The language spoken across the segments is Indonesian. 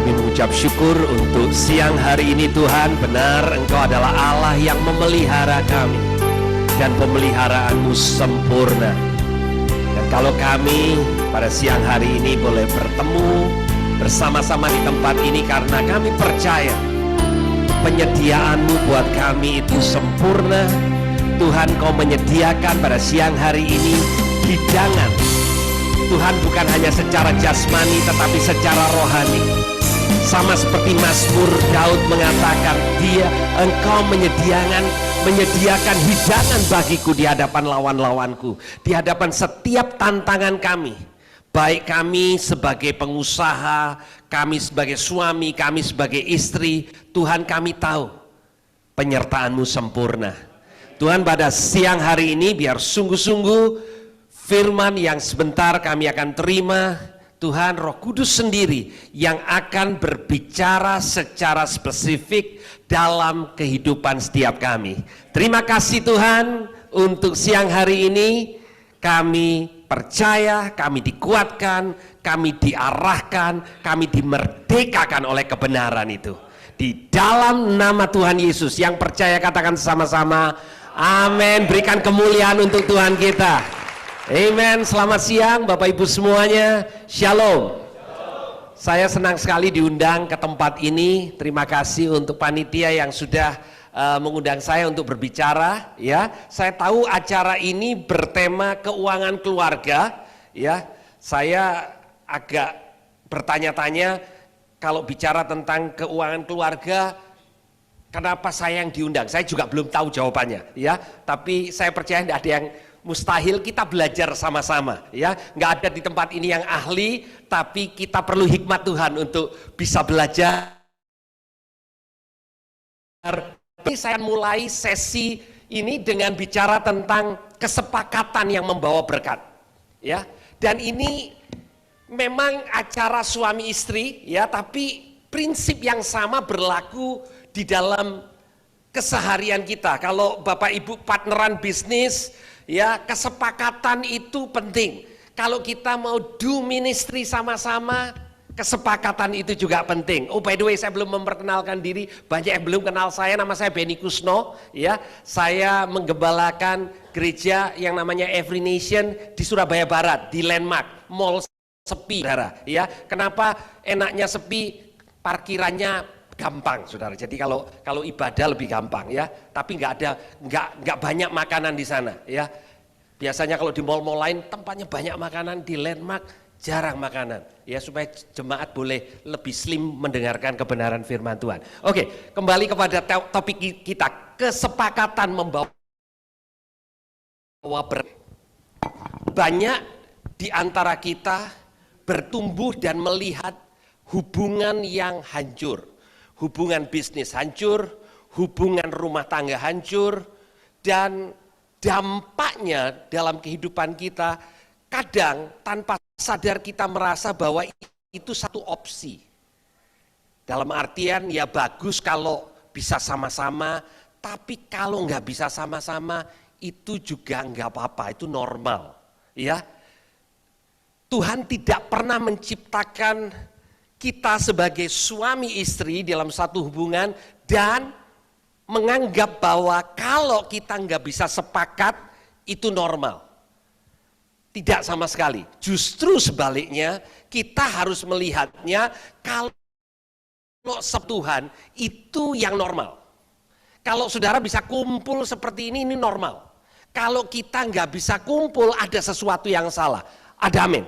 Kami mengucap syukur untuk siang hari ini Tuhan. Benar Engkau adalah Allah yang memelihara kami, dan pemeliharaanmu sempurna. Dan kalau kami pada siang hari ini boleh bertemu bersama-sama di tempat ini, karena kami percaya penyediaanmu buat kami itu sempurna. Tuhan, Kau menyediakan pada siang hari ini hidangan. Tuhan, bukan hanya secara jasmani tetapi secara rohani. Sama seperti Mazmur Daud mengatakan, Engkau menyediakan hidangan bagiku di hadapan lawan-lawanku, di hadapan setiap tantangan kami. Baik kami sebagai pengusaha, kami sebagai suami, kami sebagai istri, Tuhan, kami tahu penyertaan-Mu sempurna. Tuhan, pada siang hari ini biar sungguh-sungguh firman yang sebentar kami akan terima, Tuhan, Roh Kudus sendiri yang akan berbicara secara spesifik dalam kehidupan setiap kami. Terima kasih Tuhan untuk siang hari ini. Kami percaya, kami dikuatkan, kami diarahkan, kami dimerdekakan oleh kebenaran itu. Di dalam nama Tuhan Yesus, yang percaya katakan sama-sama, amin. Berikan kemuliaan untuk Tuhan kita. Amen. Selamat siang Bapak Ibu semuanya. Shalom. Saya senang sekali diundang ke tempat ini. Terima kasih untuk panitia yang sudah mengundang saya untuk berbicara. Ya, saya tahu acara ini bertema keuangan keluarga. Ya, saya agak bertanya-tanya kalau bicara tentang keuangan keluarga, kenapa saya yang diundang? Saya juga belum tahu jawabannya. Ya, tapi saya percaya tidak ada yang mustahil. Kita belajar sama-sama, ya. Nggak ada di tempat ini yang ahli, tapi kita perlu hikmat Tuhan untuk bisa belajar. Ini saya mulai sesi ini dengan bicara tentang kesepakatan yang membawa berkat, ya. Dan ini memang acara suami istri, ya, tapi prinsip yang sama berlaku di dalam keseharian kita. Kalau Bapak Ibu partneran bisnis, ya, kesepakatan itu penting. Kalau kita mau do ministry sama-sama, kesepakatan itu juga penting. Oh, by the way, saya belum memperkenalkan diri. Banyak yang belum kenal saya. Nama saya Benny Kusno. Ya, saya menggembalakan gereja yang namanya Every Nation di Surabaya Barat, di Landmark Mall. Sepi, saudara. Ya, kenapa enaknya sepi? Parkirannya gampang, saudara. Jadi kalau ibadah lebih gampang, ya. Tapi nggak banyak makanan di sana, ya. Biasanya kalau di mall-mall lain tempatnya banyak makanan, di Landmark jarang makanan, ya, supaya jemaat boleh lebih slim mendengarkan kebenaran firman Tuhan. Oke, kembali kepada topik kita, kesepakatan membawa berkat. Banyak di antara kita bertumbuh dan melihat hubungan yang hancur. Hubungan bisnis hancur, hubungan rumah tangga hancur, dan dampaknya dalam kehidupan kita kadang tanpa sadar kita merasa bahwa itu satu opsi. Dalam artian ya bagus kalau bisa sama-sama, tapi kalau nggak bisa sama-sama itu juga nggak apa-apa, itu normal. Ya, Tuhan tidak pernah menciptakan kita sebagai suami istri dalam satu hubungan dan menganggap bahwa kalau kita nggak bisa sepakat itu normal. Tidak sama sekali. Justru sebaliknya, kita harus melihatnya kalau Tuhan itu yang normal. Kalau saudara bisa kumpul seperti ini normal. Kalau kita nggak bisa kumpul, ada sesuatu yang salah. Ada amin.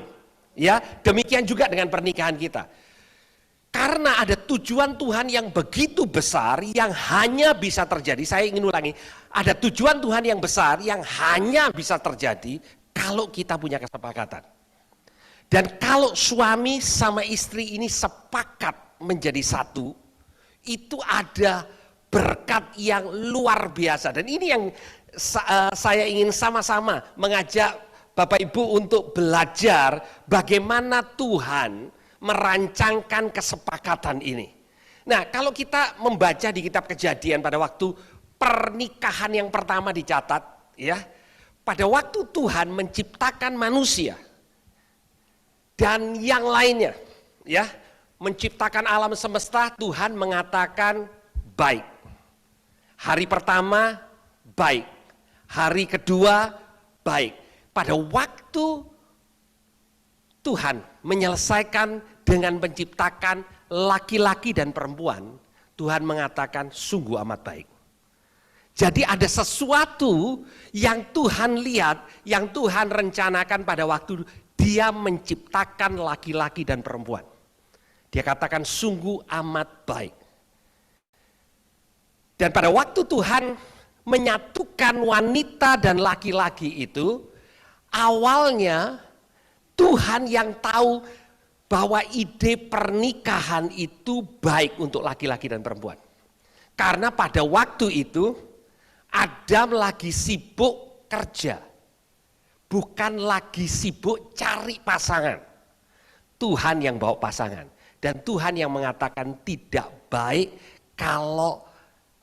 Ya, demikian juga dengan pernikahan kita. Karena ada tujuan Tuhan yang begitu besar yang hanya bisa terjadi. Saya ingin ulangi, ada tujuan Tuhan yang besar yang hanya bisa terjadi kalau kita punya kesepakatan. Dan kalau suami sama istri ini sepakat menjadi satu, itu ada berkat yang luar biasa. Dan ini yang saya ingin sama-sama mengajak Bapak Ibu untuk belajar bagaimana Tuhan merancangkan kesepakatan ini. Nah, kalau kita membaca di kitab Kejadian pada waktu pernikahan yang pertama dicatat, ya, pada waktu Tuhan menciptakan manusia dan yang lainnya, ya, menciptakan alam semesta, Tuhan mengatakan baik. Hari pertama baik, hari kedua baik. Pada waktu Tuhan menyelesaikan dengan menciptakan laki-laki dan perempuan, Tuhan mengatakan sungguh amat baik. Jadi ada sesuatu yang Tuhan lihat, yang Tuhan rencanakan pada waktu Dia menciptakan laki-laki dan perempuan. Dia katakan sungguh amat baik. Dan pada waktu Tuhan menyatukan wanita dan laki-laki itu, awalnya Tuhan yang tahu bahwa ide pernikahan itu baik untuk laki-laki dan perempuan. Karena pada waktu itu Adam lagi sibuk kerja, bukan lagi sibuk cari pasangan. Tuhan yang bawa pasangan, dan Tuhan yang mengatakan tidak baik kalau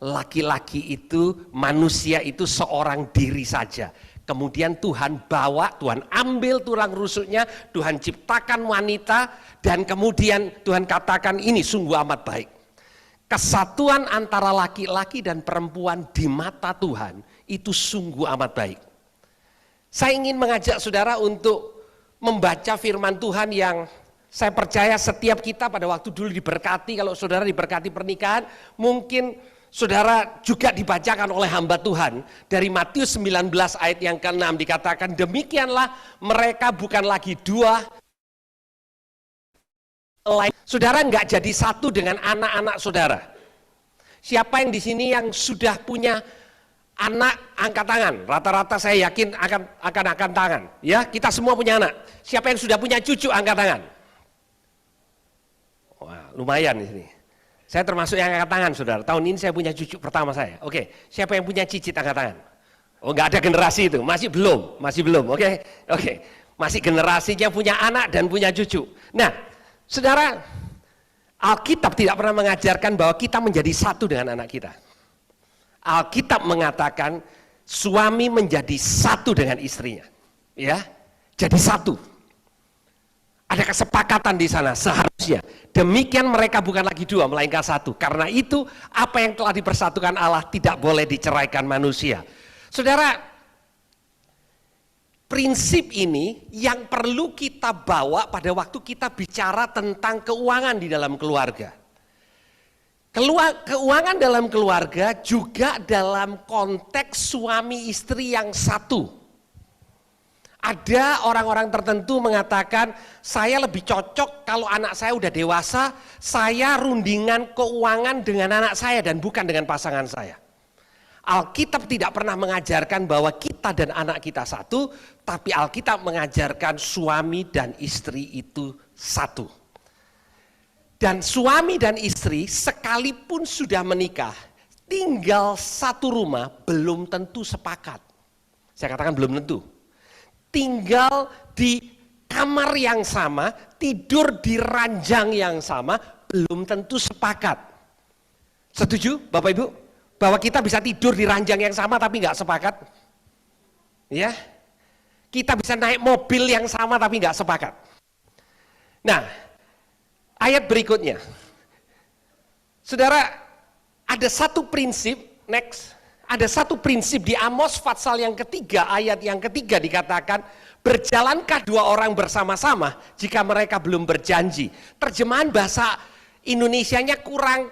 laki-laki itu, manusia itu seorang diri saja. Kemudian Tuhan bawa, Tuhan ambil tulang rusuknya, Tuhan ciptakan wanita, dan kemudian Tuhan katakan ini sungguh amat baik. Kesatuan antara laki-laki dan perempuan di mata Tuhan itu sungguh amat baik. Saya ingin mengajak saudara untuk membaca firman Tuhan yang saya percaya setiap kita pada waktu dulu diberkati. Kalau saudara diberkati pernikahan, mungkin saudara juga dibacakan oleh hamba Tuhan. Dari Matius 19 ayat yang ke-6 dikatakan, demikianlah mereka bukan lagi dua. Saudara nggak jadi satu dengan anak-anak saudara. Siapa yang di sini yang sudah punya anak, angkat tangan. Rata-rata saya yakin akan angkat tangan. Ya, kita semua punya anak. Siapa yang sudah punya cucu, angkat tangan. Wah, lumayan di sini. Saya termasuk yang angkat tangan, saudara. Tahun ini saya punya cucu pertama saya. Oke, siapa yang punya cicit, angkat tangan. Oh, nggak ada generasi itu, masih belum. Oke. Masih generasinya punya anak dan punya cucu. Nah, saudara, Alkitab tidak pernah mengajarkan bahwa kita menjadi satu dengan anak kita. Alkitab mengatakan suami menjadi satu dengan istrinya. Ya, jadi satu. Ada kesepakatan di sana seharusnya. Demikian mereka bukan lagi dua, melainkan satu. Karena itu apa yang telah dipersatukan Allah tidak boleh diceraikan manusia. Saudara, prinsip ini yang perlu kita bawa pada waktu kita bicara tentang keuangan di dalam keluarga. Keuangan dalam keluarga juga dalam konteks suami istri yang satu. Ada orang-orang tertentu mengatakan, saya lebih cocok kalau anak saya udah dewasa, saya rundingan keuangan dengan anak saya dan bukan dengan pasangan saya. Alkitab tidak pernah mengajarkan bahwa kita dan anak kita satu, tapi Alkitab mengajarkan suami dan istri itu satu. Dan suami dan istri sekalipun sudah menikah, tinggal satu rumah belum tentu sepakat. Saya katakan belum tentu. Tinggal di kamar yang sama, tidur di ranjang yang sama, belum tentu sepakat. Setuju Bapak Ibu? Bahwa kita bisa tidur di ranjang yang sama tapi nggak sepakat, ya. Kita bisa naik mobil yang sama tapi nggak sepakat. Nah, ayat berikutnya, saudara, ada satu prinsip, ada satu prinsip di Amos pasal yang ketiga, ayat yang ketiga dikatakan, berjalankah dua orang bersama-sama jika mereka belum berjanji. Terjemahan bahasa Indonesianya kurang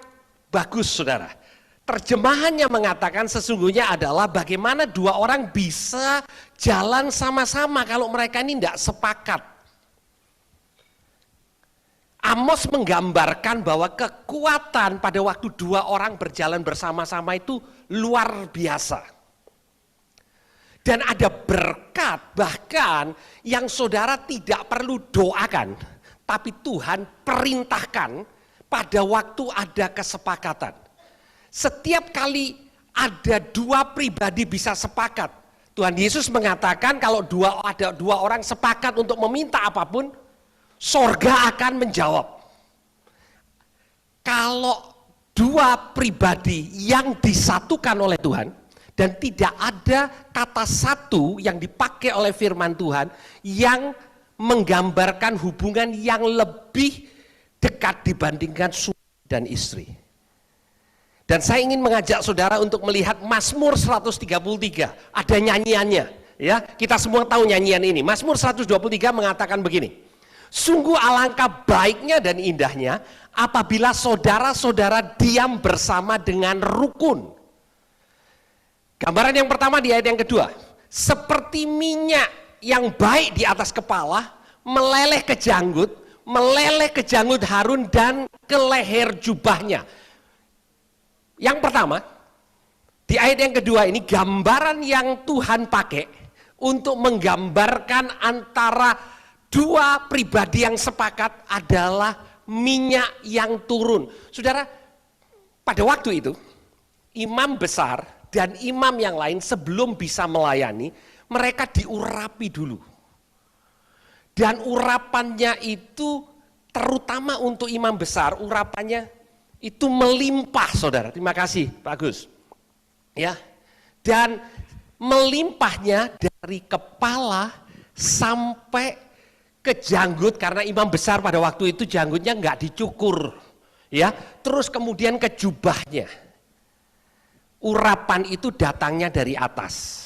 bagus, saudara. Terjemahannya mengatakan sesungguhnya adalah bagaimana dua orang bisa jalan sama-sama kalau mereka ini tidak sepakat. Amos menggambarkan bahwa kekuatan pada waktu dua orang berjalan bersama-sama itu luar biasa. Dan ada berkat bahkan yang saudara tidak perlu doakan, tapi Tuhan perintahkan pada waktu ada kesepakatan. Setiap kali ada dua pribadi bisa sepakat, Tuhan Yesus mengatakan kalau ada dua orang sepakat untuk meminta apapun, sorga akan menjawab. Kalau dua pribadi yang disatukan oleh Tuhan, dan tidak ada kata satu yang dipakai oleh firman Tuhan yang menggambarkan hubungan yang lebih dekat dibandingkan suami dan istri. Dan saya ingin mengajak saudara untuk melihat Mazmur 133, ada nyanyiannya. Ya, kita semua tahu nyanyian ini. Mazmur 123 mengatakan begini, sungguh alangkah baiknya dan indahnya apabila saudara-saudara diam bersama dengan rukun. Gambaran yang pertama di ayat yang kedua, seperti minyak yang baik di atas kepala, meleleh ke janggut Harun dan ke leher jubahnya. Yang pertama, di ayat yang kedua ini gambaran yang Tuhan pakai untuk menggambarkan antara dua pribadi yang sepakat adalah minyak yang turun. Saudara, pada waktu itu imam besar dan imam yang lain sebelum bisa melayani, mereka diurapi dulu. Dan urapannya itu terutama untuk imam besar, urapannya itu melimpah, saudara. Terima kasih, Pak Agus. Ya, dan melimpahnya dari kepala sampai ke janggut, karena imam besar pada waktu itu janggutnya nggak dicukur, ya. Terus kemudian ke jubahnya. Urapan itu datangnya dari atas,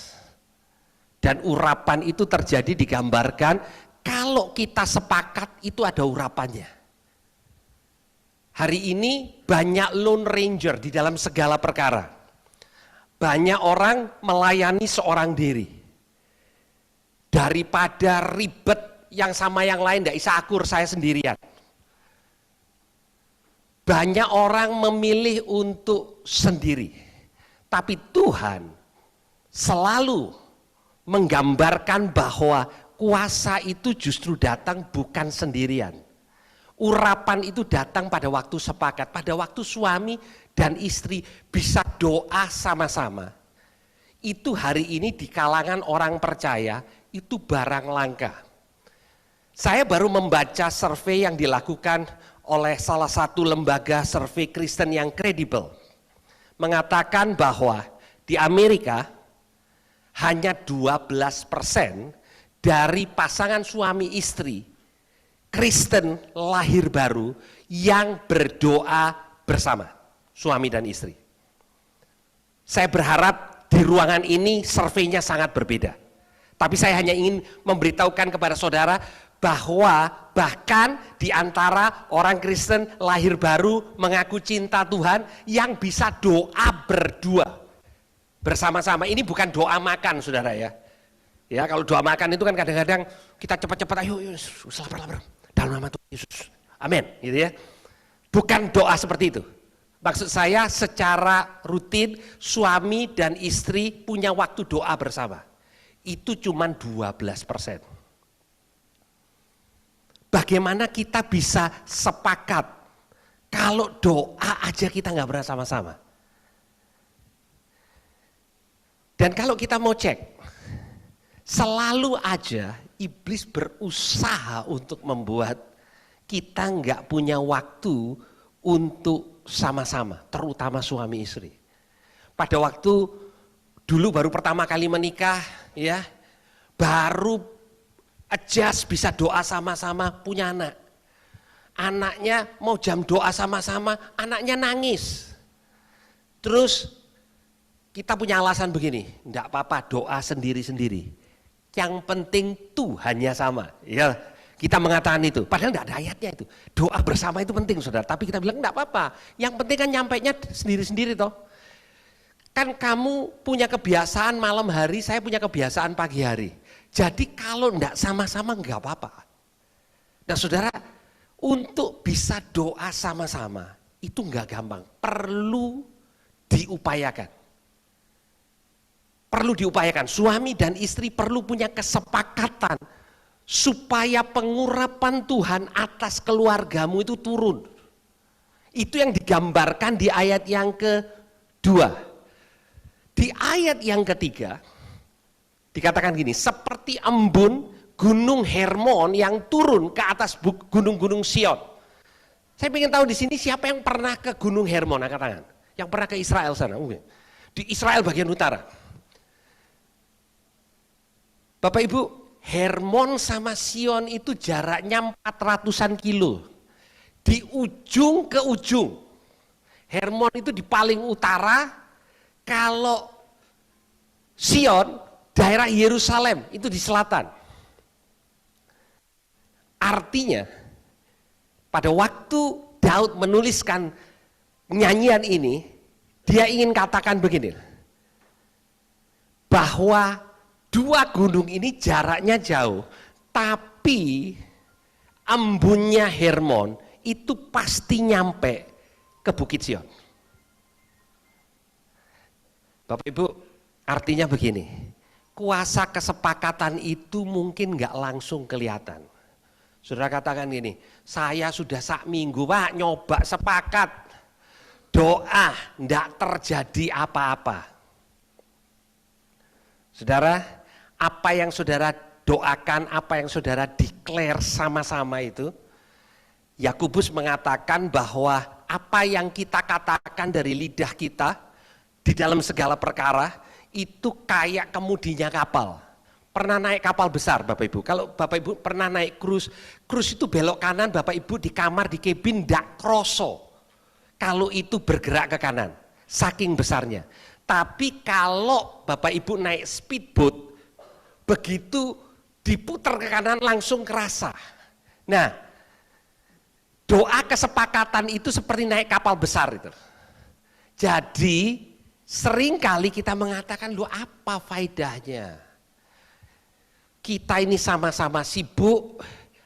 dan urapan itu terjadi digambarkan kalau kita sepakat itu ada urapannya. Hari ini banyak lone ranger di dalam segala perkara. Banyak orang melayani seorang diri. Daripada ribet yang sama yang lain, tidak bisa akur, saya sendirian. Banyak orang memilih untuk sendiri. Tapi Tuhan selalu menggambarkan bahwa kuasa itu justru datang bukan sendirian. Urapan itu datang pada waktu sepakat, pada waktu suami dan istri bisa doa sama-sama. Itu hari ini di kalangan orang percaya itu barang langka. Saya baru membaca survei yang dilakukan oleh salah satu lembaga survei Kristen yang kredibel. Mengatakan bahwa di Amerika hanya 12% dari pasangan suami istri Kristen lahir baru yang berdoa bersama, suami dan istri. Saya berharap di ruangan ini surveinya sangat berbeda. Tapi saya hanya ingin memberitahukan kepada saudara bahwa bahkan di antara orang Kristen lahir baru mengaku cinta Tuhan yang bisa doa berdua bersama-sama. Ini bukan doa makan, saudara ya. Ya, kalau doa makan itu kan kadang-kadang kita cepat-cepat, ayo lapar-lapar. Dalam nama Tuhan Yesus, amin, gitu ya. Bukan doa seperti itu. Maksud saya secara rutin suami dan istri punya waktu doa bersama. Itu cuma 12%. Bagaimana kita bisa sepakat kalau doa aja kita nggak pernah sama-sama? Dan kalau kita mau cek, selalu aja iblis berusaha untuk membuat kita nggak punya waktu untuk sama-sama, terutama suami istri. Pada waktu dulu baru pertama kali menikah, ya, baru adjust bisa doa sama-sama, punya anak. Anaknya mau jam doa sama-sama, anaknya nangis. Terus kita punya alasan begini, enggak apa-apa doa sendiri-sendiri. Yang penting Tuhannya sama, ya kita mengatakan itu. Padahal enggak ada ayatnya itu. Doa bersama itu penting, saudara. Tapi kita bilang enggak apa-apa. Yang penting kan nyampainya sendiri-sendiri toh. Kan kamu punya kebiasaan malam hari, saya punya kebiasaan pagi hari. Jadi kalau enggak sama-sama enggak apa-apa. Nah saudara, untuk bisa doa sama-sama itu enggak gampang. Perlu diupayakan. Perlu diupayakan, suami dan istri perlu punya kesepakatan supaya pengurapan Tuhan atas keluargamu itu turun. Itu yang digambarkan di ayat yang kedua. Di ayat yang ketiga dikatakan gini, seperti embun gunung Hermon yang turun ke atas gunung-gunung Sion. Saya ingin tahu di sini siapa yang pernah ke gunung Hermon, angkat tangan. Yang pernah ke Israel sana, di Israel bagian utara. Bapak Ibu, Hermon sama Sion itu jaraknya 400-an kilo. di ujung ke ujung. Hermon itu di paling utara, kalau Sion, daerah Yerusalem itu di selatan. Artinya, pada waktu Daud menuliskan nyanyian ini, dia ingin katakan begini, bahwa dua gunung ini jaraknya jauh, tapi embunnya Hermon itu pasti nyampe ke Bukit Sion. Bapak Ibu, artinya begini, kuasa kesepakatan itu mungkin nggak langsung kelihatan. Saudara katakan gini, saya sudah sak minggu Pak nyoba sepakat, doa nggak terjadi apa-apa. Saudara, apa yang saudara doakan, apa yang saudara declare sama-sama itu, Yakobus mengatakan bahwa apa yang kita katakan dari lidah kita di dalam segala perkara itu kayak kemudinya kapal. Pernah naik kapal besar Bapak Ibu? Kalau Bapak Ibu pernah naik cruise itu belok kanan, Bapak Ibu di kamar, di cabin ndak kroso kalau itu bergerak ke kanan, saking besarnya. Tapi kalau Bapak Ibu naik speedboat, begitu diputar ke kanan langsung kerasa. Nah, doa kesepakatan itu seperti naik kapal besar itu. Jadi seringkali kita mengatakan, lu apa faedahnya? Kita ini sama-sama sibuk,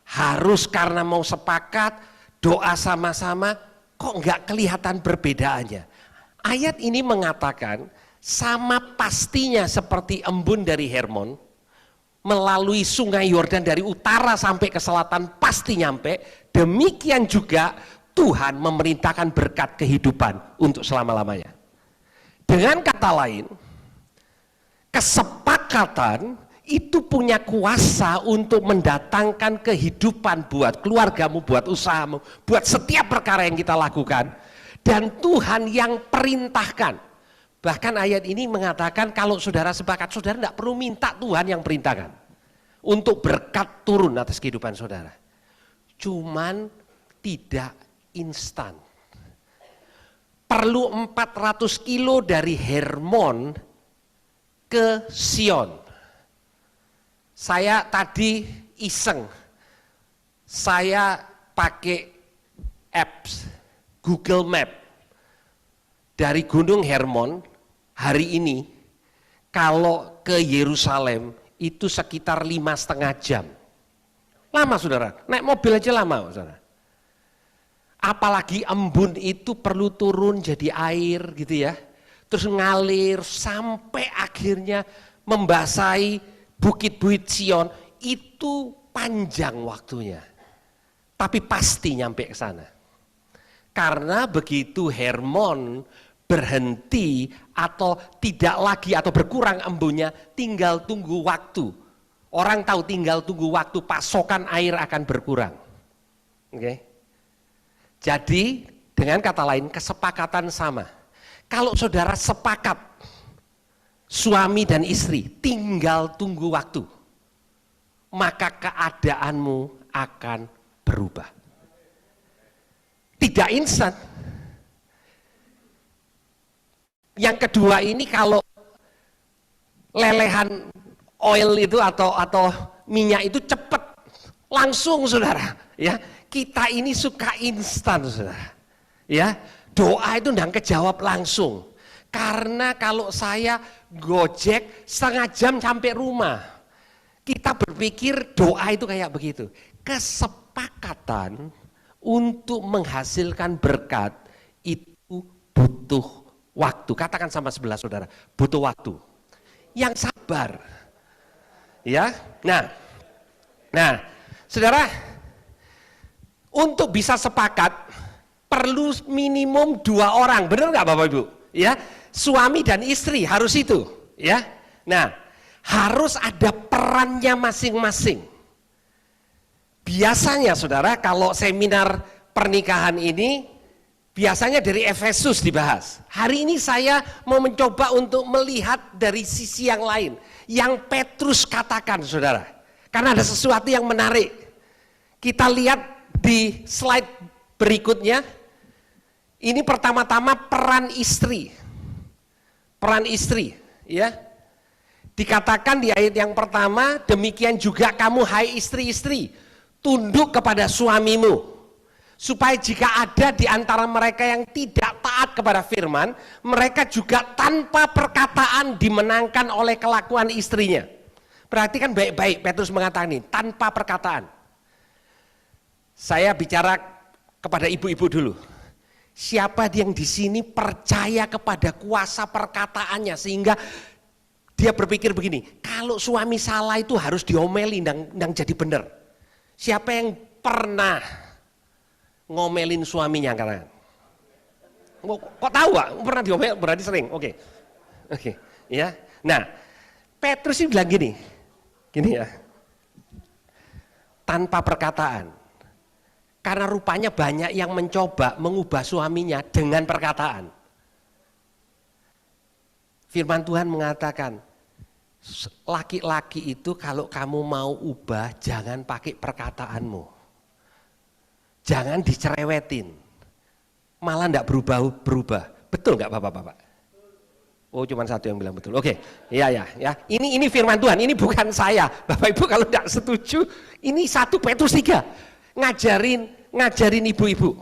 harus karena mau sepakat, doa sama-sama, kok nggak kelihatan perbedaannya. Ayat ini mengatakan, sama pastinya seperti embun dari Hermon, melalui sungai Yordan dari utara sampai ke selatan pasti nyampe, demikian juga Tuhan memerintahkan berkat kehidupan untuk selama-lamanya. Dengan kata lain, kesepakatan itu punya kuasa untuk mendatangkan kehidupan buat keluargamu, buat usahamu, buat setiap perkara yang kita lakukan. Dan Tuhan yang perintahkan. Bahkan ayat ini mengatakan kalau saudara sepakat, saudara tidak perlu minta, Tuhan yang perintahkan untuk berkat turun atas kehidupan saudara. Cuman tidak instan. Perlu 400 kilo dari Hermon ke Sion. Saya tadi iseng, saya pakai apps Google Map dari Gunung Hermon. Hari ini kalau ke Yerusalem itu sekitar 5,5 jam. Lama saudara, naik mobil aja lama saudara. Apalagi embun itu perlu turun jadi air gitu ya. Terus ngalir sampai akhirnya membasahi bukit-bukit Sion, itu panjang waktunya. Tapi pasti nyampe ke sana. Karena begitu Hermon berhenti atau tidak lagi atau berkurang embunnya, tinggal tunggu waktu. Orang tahu tinggal tunggu waktu, pasokan air akan berkurang. Oke. Jadi dengan kata lain kesepakatan sama. Kalau saudara sepakat suami dan istri tinggal tunggu waktu, maka keadaanmu akan berubah. Tidak instan. Yang kedua ini kalau lelehan oil itu atau minyak itu cepat, langsung saudara. Ya, kita ini suka instan saudara. Ya, doa itu tidak kejawab langsung. Karena kalau saya gojek 1/2 jam sampai rumah, kita berpikir doa itu kayak begitu. Kesepakatan untuk menghasilkan berkat itu butuh waktu. Katakan sama sebelah saudara, butuh waktu. Yang sabar. Ya. Nah, saudara, untuk bisa sepakat perlu minimum 2 orang. Benar nggak Bapak Ibu? Ya, suami dan istri harus itu, ya. Nah, harus ada perannya masing-masing. Biasanya saudara kalau seminar pernikahan ini biasanya dari Efesus dibahas. Hari ini saya mau mencoba untuk melihat dari sisi yang lain. Yang Petrus katakan saudara. Karena ada sesuatu yang menarik. Kita lihat di slide Berikutnya, ini pertama-tama peran istri. Peran istri, ya. Dikatakan di ayat yang pertama, demikian juga kamu hai istri-istri, tunduk kepada suamimu. Supaya jika ada di antara mereka yang tidak taat kepada firman, mereka juga tanpa perkataan dimenangkan oleh kelakuan istrinya. Perhatikan baik-baik, Petrus mengatakan ini, tanpa perkataan. Saya bicara kepada ibu-ibu dulu. Siapa yang di sini percaya kepada kuasa perkataannya sehingga dia berpikir begini, kalau suami salah itu harus diomeli dan jadi benar. Siapa yang pernah ngomelin suaminya karena? Kok tahu Pak? Pernah diomel, berarti sering. Oke. Ya. Nah, Petrus ini bilang gini ya. Tanpa perkataan. Karena rupanya banyak yang mencoba mengubah suaminya dengan perkataan. Firman Tuhan mengatakan, laki-laki itu kalau kamu mau ubah, jangan pakai perkataanmu. Jangan dicerewetin. Malah enggak berubah. Betul enggak Bapak-bapak? Oh, cuma satu yang bilang betul. Oke. Ya. Ini firman Tuhan, ini bukan saya. Bapak Ibu kalau enggak setuju, ini 1 Petrus 3. Ngajarin ibu-ibu.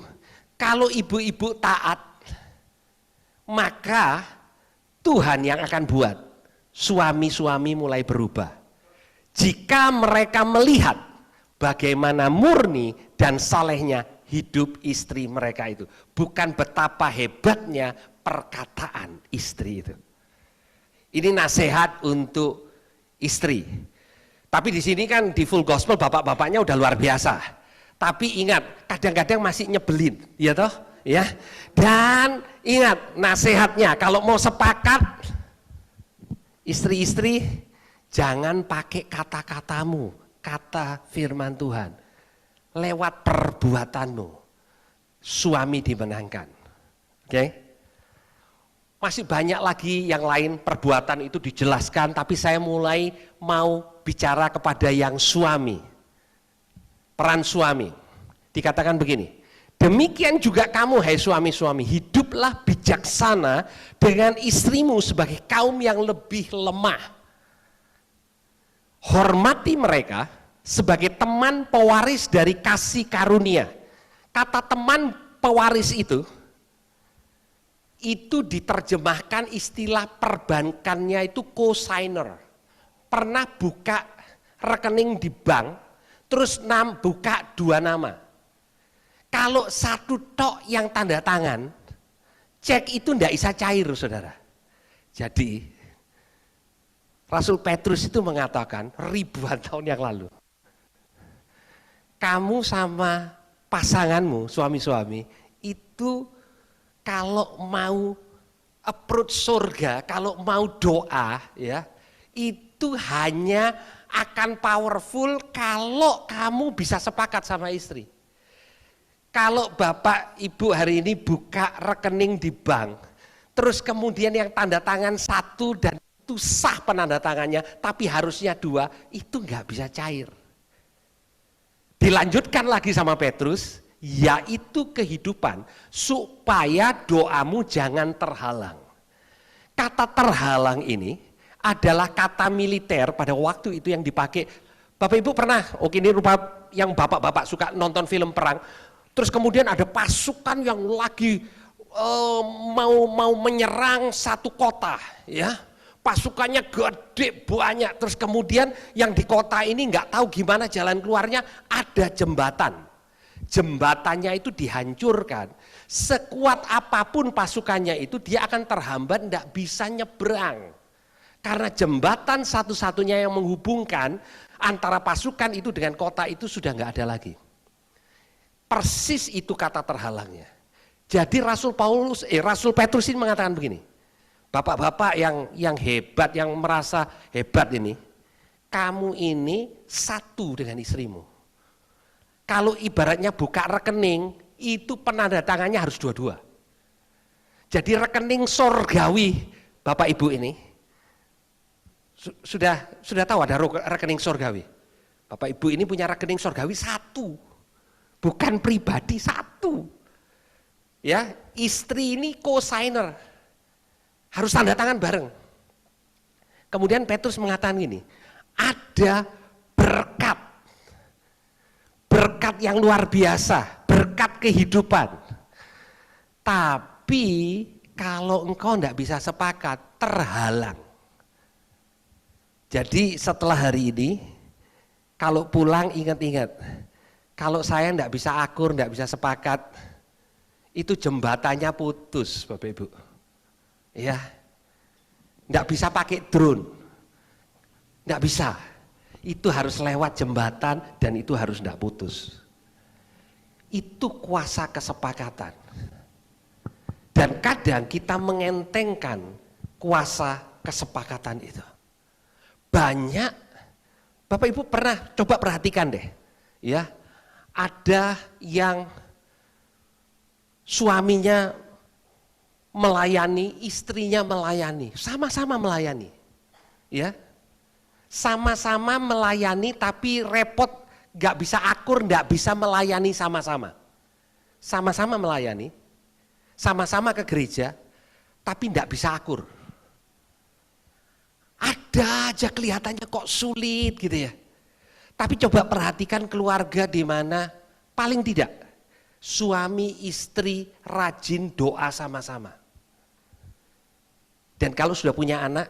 Kalau ibu-ibu taat, maka Tuhan yang akan buat suami-suami mulai berubah. Jika mereka melihat bagaimana murni dan salehnya hidup istri mereka itu, bukan betapa hebatnya perkataan istri itu. Ini nasihat untuk istri. Tapi di sini kan di full gospel bapak-bapaknya udah luar biasa. Tapi ingat, kadang-kadang masih nyebelin, ya toh? Ya. Dan ingat nasihatnya, kalau mau sepakat, istri-istri jangan pakai kata-katamu, kata firman Tuhan. Lewat perbuatanmu, suami dimenangkan. Oke? Masih banyak lagi yang lain perbuatan itu dijelaskan, tapi saya mulai mau bicara kepada yang suami. Peran suami, dikatakan begini, demikian juga kamu hai suami-suami, hiduplah bijaksana dengan istrimu sebagai kaum yang lebih lemah. Hormati mereka sebagai teman pewaris dari kasih karunia. Kata teman pewaris itu diterjemahkan istilah perbankannya itu co-signer. Pernah buka rekening di bank, terus buka 2 nama. Kalau satu tok yang tanda tangan, cek itu tidak bisa cair, saudara. Jadi, Rasul Petrus itu mengatakan ribuan tahun yang lalu, kamu sama pasanganmu, suami-suami, itu kalau mau approach surga, kalau mau doa, ya, itu hanya akan powerful kalau kamu bisa sepakat sama istri. Kalau bapak ibu hari ini buka rekening di bank, terus kemudian yang tanda tangan 1 dan itu sah penanda tangannya, tapi harusnya 2, itu nggak bisa cair. Dilanjutkan lagi sama Petrus, yaitu kehidupan, supaya doamu jangan terhalang. Kata terhalang ini adalah kata militer pada waktu itu yang dipakai. Bapak Ibu pernah, ini rupa yang bapak-bapak suka nonton film perang, terus kemudian ada pasukan yang lagi mau menyerang satu kota, ya. Pasukannya gede banyak, terus kemudian yang di kota ini nggak tahu gimana jalan keluarnya, ada jembatan. Jembatannya itu dihancurkan. Sekuat apapun pasukannya itu, dia akan terhambat, nggak bisa nyebrang. Karena jembatan satu-satunya yang menghubungkan antara pasukan itu dengan kota itu sudah nggak ada lagi. Persis itu kata terhalangnya. Jadi Rasul Petrus ini mengatakan begini, bapak-bapak yang hebat, yang merasa hebat ini, kamu ini satu dengan istrimu. Kalau ibaratnya buka rekening, itu penanda tangannya harus 2-2. Jadi rekening surgawi, Bapak Ibu ini, sudah tahu ada rekening surgawi. Bapak Ibu ini punya rekening surgawi 1, bukan pribadi 1. satu. Ya, istri ini co-signer. Harus tanda tangan bareng. Kemudian Petrus mengatakan gini, ada berkat. Berkat yang luar biasa, berkat kehidupan. Tapi kalau engkau tidak bisa sepakat, terhalang. Jadi setelah hari ini, kalau pulang ingat-ingat, kalau saya tidak bisa akur, tidak bisa sepakat, itu jembatannya putus, Bapak Ibu. Ya, tidak bisa pakai drone, tidak bisa. Itu harus lewat jembatan dan itu harus tidak putus. Itu kuasa kesepakatan. Dan kadang kita mengentengkan kuasa kesepakatan itu. Banyak, Bapak Ibu pernah coba perhatikan deh, ya, ada yang suaminya melayani, istrinya melayani, sama-sama melayani, ya, sama-sama melayani tapi repot, nggak bisa akur, nggak bisa melayani sama-sama, sama-sama melayani, sama-sama ke gereja, tapi nggak bisa akur. Ada aja kelihatannya kok sulit gitu ya. Tapi coba perhatikan keluarga di mana paling tidak suami istri rajin doa sama-sama. Dan kalau sudah punya anak,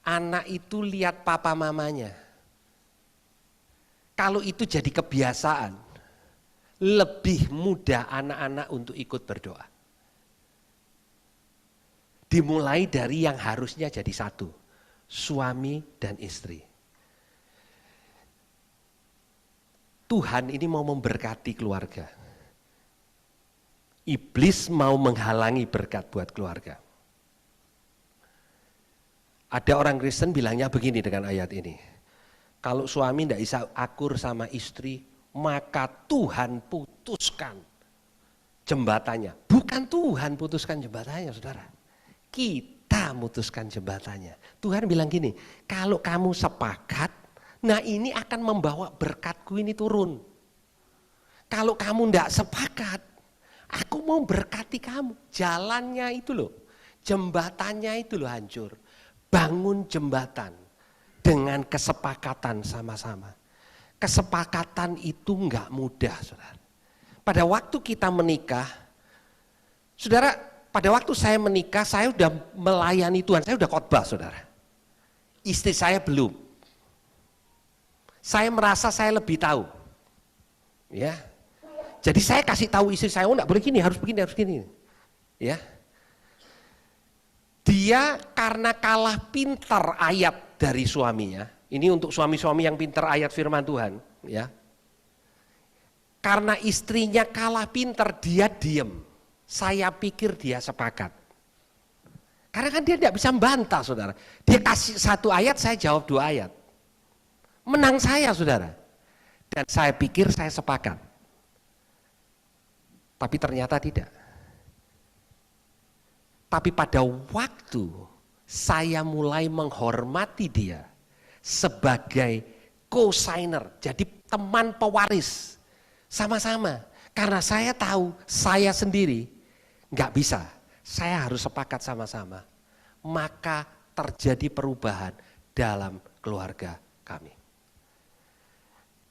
anak itu lihat papa mamanya. Kalau itu jadi kebiasaan, lebih mudah anak-anak untuk ikut berdoa. Dimulai dari yang harusnya jadi satu, suami dan istri. Tuhan ini mau memberkati keluarga. Iblis mau menghalangi berkat buat keluarga. Ada orang Kristen bilangnya begini dengan ayat ini. Kalau suami tidak bisa akur sama istri, maka Tuhan putuskan jembatannya. Bukan Tuhan putuskan jembatannya, saudara. Kita mutuskan jembatannya. Tuhan bilang gini, kalau kamu sepakat, nah ini akan membawa berkatku ini turun. Kalau kamu tidak sepakat, aku mau berkati kamu. Jalannya itu loh, jembatannya itu loh hancur. Bangun jembatan dengan kesepakatan sama-sama. Kesepakatan itu enggak mudah, saudara. Pada waktu kita menikah, saudara, pada waktu saya menikah, saya sudah melayani Tuhan, saya sudah khotbah, saudara. Istri saya belum. Saya merasa saya lebih tahu. Ya. Jadi saya kasih tahu istri saya, oh enggak boleh gini, harus begini, harus begini. Ya. Dia karena kalah pintar ayat dari suaminya, ini untuk suami-suami yang pintar ayat firman Tuhan, ya. Karena istrinya kalah pintar, dia diem. Saya pikir dia sepakat. Karena kan dia tidak bisa membantah, saudara. Dia kasih satu ayat, saya jawab 2 ayat. Menang saya, saudara. Dan saya pikir saya sepakat. Tapi ternyata tidak. Tapi pada waktu saya mulai menghormati dia sebagai co-signer, jadi teman pewaris sama-sama. Karena saya tahu saya sendiri nggak bisa, saya harus sepakat sama-sama. Maka terjadi perubahan dalam keluarga kami.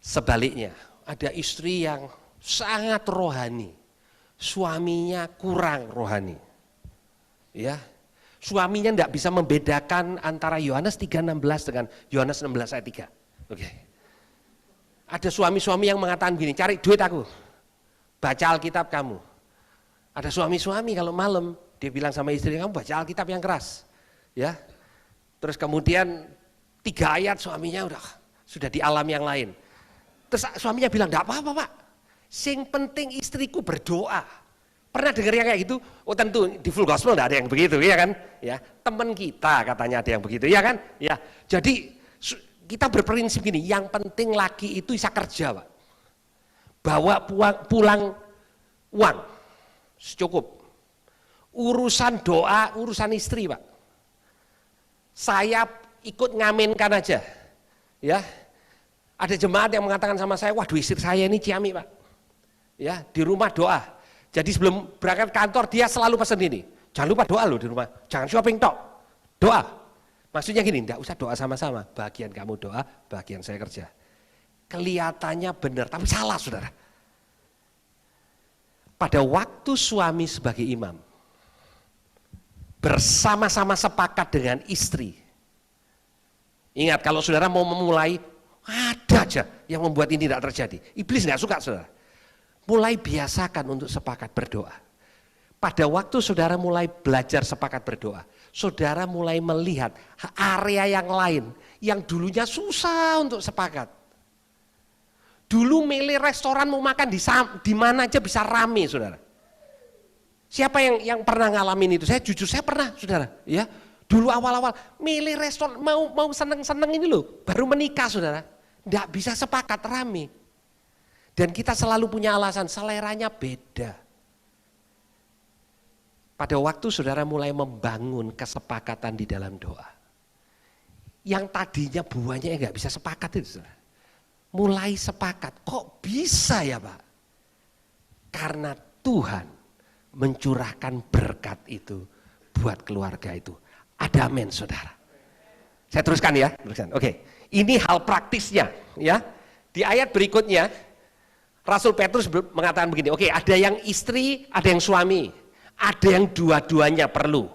Sebaliknya, ada istri yang sangat rohani, suaminya kurang rohani. Ya, suaminya tidak bisa membedakan antara Yohanes 3:16 dengan Yohanes 16 ayat 3. Oke. Ada suami-suami yang mengatakan gini, cari duit aku, baca Alkitab kamu. Ada suami-suami kalau malam dia bilang sama istri, kamu baca Alkitab yang keras, ya. Terus kemudian 3 ayat suaminya sudah di alam yang lain. Terus suaminya bilang, enggak apa-apa Pak, sing penting istriku berdoa. Pernah dengar yang kayak gitu? Oh tentu di full gospel enggak ada yang begitu, ya kan? Ya, teman kita katanya ada yang begitu, ya kan? Ya, jadi kita berprinsip gini, yang penting laki itu bisa kerja, Pak. Bawa pulang uang, cukup. Urusan doa, urusan istri, Pak. Saya ikut ngaminkan aja, ya. Ada jemaat yang mengatakan sama saya, waduh istri saya ini ciamik, Pak. Ya, di rumah doa. Jadi sebelum berangkat kantor dia selalu pesan ini, jangan lupa doa loh di rumah, jangan shopping tok, doa. Maksudnya gini, enggak usah doa sama-sama, bagian kamu doa, bagian saya kerja. Kelihatannya benar, tapi salah saudara. Pada waktu suami sebagai imam, bersama-sama sepakat dengan istri. Ingat kalau saudara mau memulai, ada aja yang membuat ini tidak terjadi. Iblis nggak suka saudara. Mulai biasakan untuk sepakat berdoa. Pada waktu saudara mulai belajar sepakat berdoa, saudara mulai melihat area yang lain yang dulunya susah untuk sepakat. Dulu milih restoran mau makan di mana aja bisa rame saudara. Siapa yang pernah ngalamin itu? Saya jujur saya pernah saudara. Ya, dulu awal-awal milih restoran mau seneng-seneng ini loh, baru menikah saudara. Nggak bisa sepakat rame. Dan kita selalu punya alasan, seleranya beda. Pada waktu saudara mulai membangun kesepakatan di dalam doa, yang tadinya buahnya nggak bisa sepakat itu saudara, mulai sepakat. Kok bisa ya Pak? Karena Tuhan mencurahkan berkat itu buat keluarga itu. Ada amin saudara. Saya teruskan ya, teruskan. Oke, ini hal praktisnya ya. Di ayat berikutnya Rasul Petrus mengatakan begini, oke, ada yang istri, ada yang suami, ada yang dua-duanya perlu.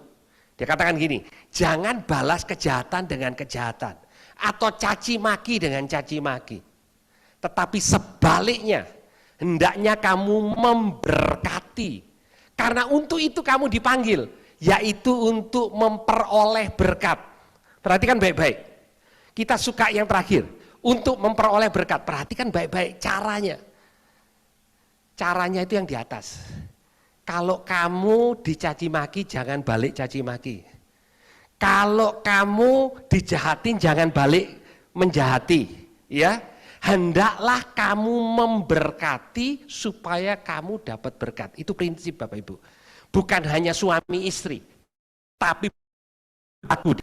Dia katakan gini, jangan balas kejahatan dengan kejahatan atau caci maki dengan caci maki. Tetapi sebaliknya, hendaknya kamu memberkati. Karena untuk itu kamu dipanggil, yaitu untuk memperoleh berkat. Perhatikan baik-baik. Kita suka yang terakhir, untuk memperoleh berkat. Perhatikan baik-baik caranya. Caranya itu yang di atas. Kalau kamu dicaci maki, jangan balik caci maki. Kalau kamu dijahatin, jangan balik menjahati. Ya, hendaklah kamu memberkati supaya kamu dapat berkat. Itu prinsip Bapak Ibu. Bukan hanya suami istri, tapi aku.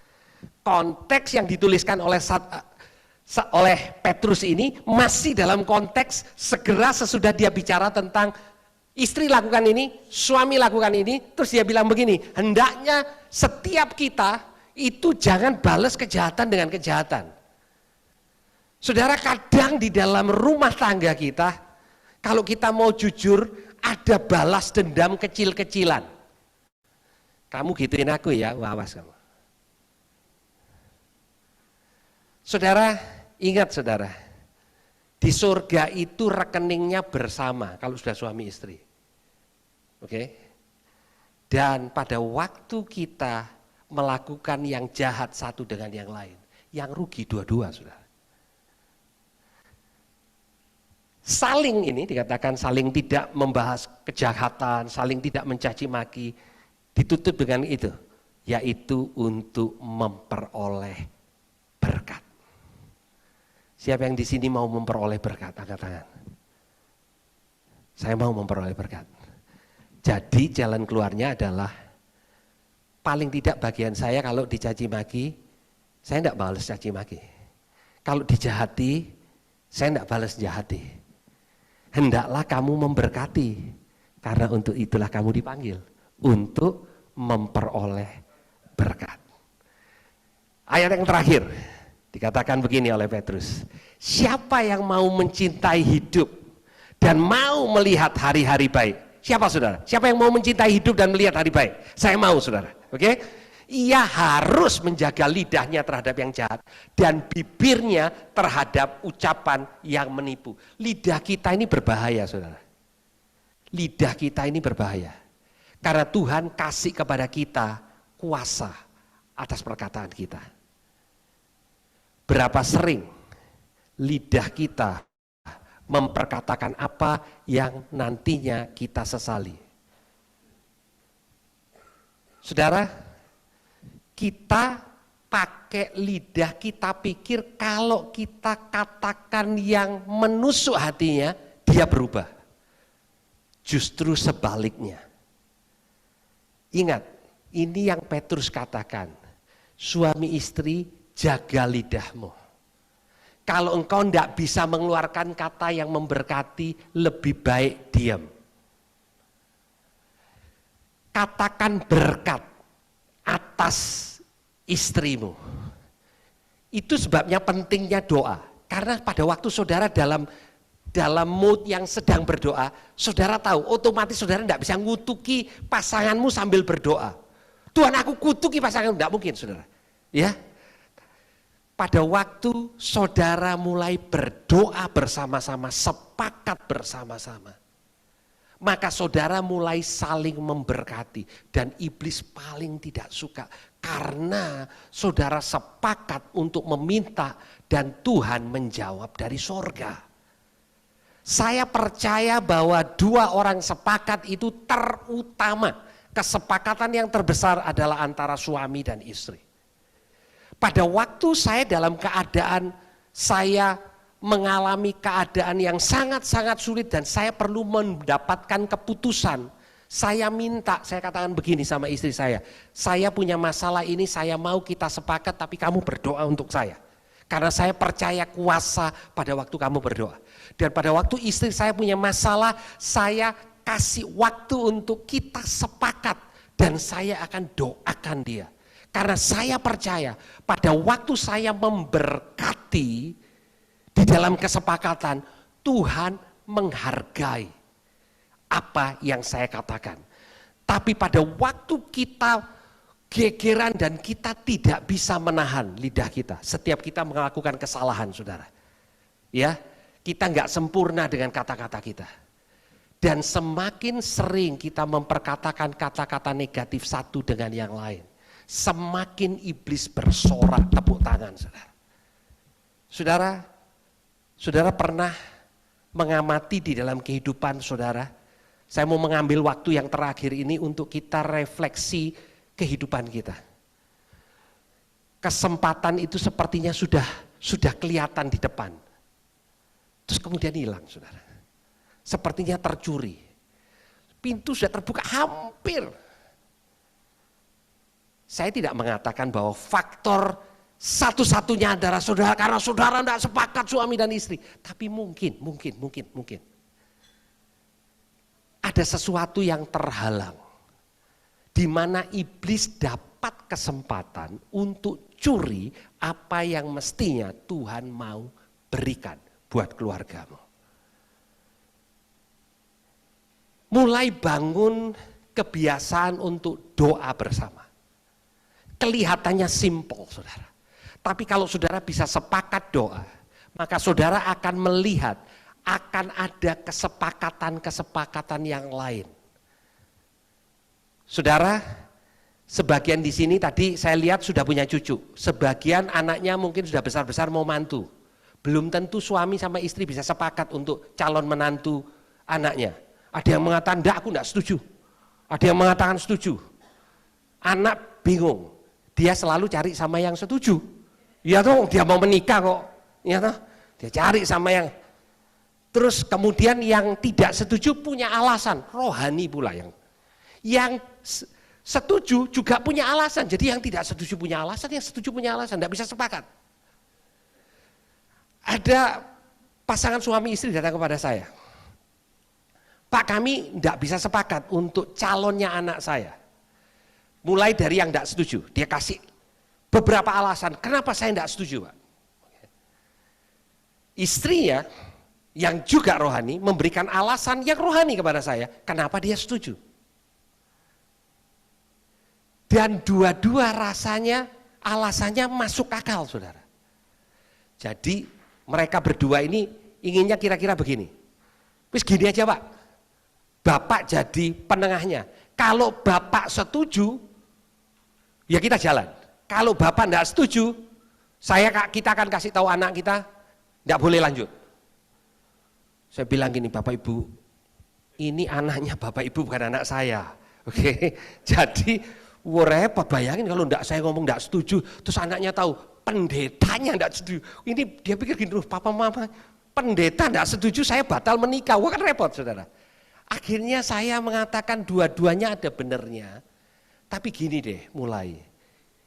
Konteks yang dituliskan oleh Petrus ini masih dalam konteks segera sesudah dia bicara tentang istri lakukan ini, suami lakukan ini, terus dia bilang begini, hendaknya setiap kita itu jangan balas kejahatan dengan kejahatan. Saudara, kadang di dalam rumah tangga kita, kalau kita mau jujur, ada balas dendam kecil-kecilan. Kamu gituin aku ya, awas kamu. Saudara, ingat saudara, di surga itu rekeningnya bersama kalau sudah suami istri. Oke? Dan pada waktu kita melakukan yang jahat satu dengan yang lain, yang rugi dua-dua saudara. Saling ini dikatakan saling tidak membahas kejahatan, saling tidak mencaci maki, ditutup dengan itu, yaitu untuk memperoleh berkat. Siapa yang di sini mau memperoleh berkat? Angkat tangan. Saya mau memperoleh berkat. Jadi jalan keluarnya adalah paling tidak bagian saya kalau dicaci maki, saya tidak balas caci maki. Kalau dijahati, saya tidak balas jahati. Hendaklah kamu memberkati, karena untuk itulah kamu dipanggil, untuk memperoleh berkat. Ayat yang terakhir. Dikatakan begini oleh Petrus, siapa yang mau mencintai hidup dan mau melihat hari-hari baik? Siapa saudara? Siapa yang mau mencintai hidup dan melihat hari baik? Saya mau saudara, oke? Ia harus menjaga lidahnya terhadap yang jahat dan bibirnya terhadap ucapan yang menipu. Lidah kita ini berbahaya saudara. Lidah kita ini berbahaya. Karena Tuhan kasih kepada kita kuasa atas perkataan kita. Berapa sering lidah kita memperkatakan apa yang nantinya kita sesali. Saudara, kita pakai lidah, kita pikir kalau kita katakan yang menusuk hatinya, dia berubah. Justru sebaliknya. Ingat, ini yang Petrus katakan, suami istri jaga lidahmu. Kalau engkau tidak bisa mengeluarkan kata yang memberkati, lebih baik diam. katakan berkat atas istrimu. Itu sebabnya pentingnya doa. Karena pada waktu saudara dalam mood yang sedang berdoa, saudara tahu otomatis saudara tidak bisa ngutuki pasanganmu sambil berdoa. Tuhan, aku kutuki pasanganmu, tidak mungkin saudara. Ya, pada waktu saudara mulai berdoa bersama-sama, sepakat bersama-sama, maka saudara mulai saling memberkati, dan iblis paling tidak suka karena saudara sepakat untuk meminta dan Tuhan menjawab dari sorga. Saya percaya bahwa dua orang sepakat itu terutama. Kesepakatan yang terbesar adalah antara suami dan istri. Pada waktu saya dalam keadaan saya mengalami keadaan yang sangat-sangat sulit dan saya perlu mendapatkan keputusan. Saya minta, saya katakan begini sama istri saya punya masalah ini, saya mau kita sepakat tapi kamu berdoa untuk saya. Karena saya percaya kuasa pada waktu kamu berdoa. Dan pada waktu istri saya punya masalah, saya kasih waktu untuk kita sepakat dan saya akan doakan dia. Karena saya percaya pada waktu saya memberkati di dalam kesepakatan, Tuhan menghargai apa yang saya katakan. Tapi pada waktu kita gegeran dan kita tidak bisa menahan lidah kita, setiap kita melakukan kesalahan, saudara. Ya, kita nggak sempurna dengan kata-kata kita. Dan semakin sering kita memperkatakan kata-kata negatif satu dengan yang lain, semakin iblis bersorak tepuk tangan, saudara. Saudara pernah mengamati di dalam kehidupan saudara? Saya mau mengambil waktu yang terakhir ini untuk kita refleksi kehidupan kita. Kesempatan itu sepertinya sudah kelihatan di depan. Terus kemudian hilang, saudara. Sepertinya tercuri. Pintu sudah terbuka hampir. Saya tidak mengatakan bahwa faktor satu-satunya adalah saudara karena saudara tidak sepakat suami dan istri. Tapi mungkin. Ada sesuatu yang terhalang. Di mana iblis dapat kesempatan untuk curi apa yang mestinya Tuhan mau berikan buat keluargamu. Mulai bangun kebiasaan untuk doa bersama. Kelihatannya simpel, saudara. Tapi kalau saudara bisa sepakat doa, maka saudara akan melihat akan ada kesepakatan-kesepakatan yang lain. Saudara, sebagian di sini tadi saya lihat sudah punya cucu. Sebagian anaknya mungkin sudah besar-besar mau mantu. Belum tentu suami sama istri bisa sepakat untuk calon menantu anaknya. Ada yang mengatakan, enggak, aku enggak setuju. Ada yang mengatakan setuju. Anak bingung. Dia selalu cari sama yang setuju. Ya toh, dia mau menikah kok. Ya toh, dia cari sama yang. Terus kemudian yang tidak setuju punya alasan, rohani pula yang setuju juga punya alasan. Jadi yang tidak setuju punya alasan, yang setuju punya alasan, tidak bisa sepakat. Ada pasangan suami istri datang kepada saya. Pak, kami tidak bisa sepakat untuk calonnya anak saya. Mulai dari yang tidak setuju, dia kasih beberapa alasan, kenapa saya tidak setuju, Pak. Istrinya yang juga rohani memberikan alasan yang rohani kepada saya, kenapa dia setuju. Dan dua-dua rasanya alasannya masuk akal, saudara. Jadi mereka berdua ini inginnya kira-kira begini. Wis gini aja, Pak. Bapak jadi penengahnya. Kalau Bapak setuju, ya kita jalan. Kalau Bapak tidak setuju, kita akan kasih tahu anak kita, tidak boleh lanjut. Saya bilang gini, Bapak Ibu, ini anaknya Bapak Ibu bukan anak saya. Oke, jadi repot, bayangin kalau saya ngomong tidak setuju, terus anaknya tahu, pendetanya tidak setuju. Ini dia pikir gini, papa mama, pendeta tidak setuju, saya batal menikah. Wah, kan repot, saudara. Akhirnya saya mengatakan dua-duanya ada benernya. Tapi gini deh, mulai.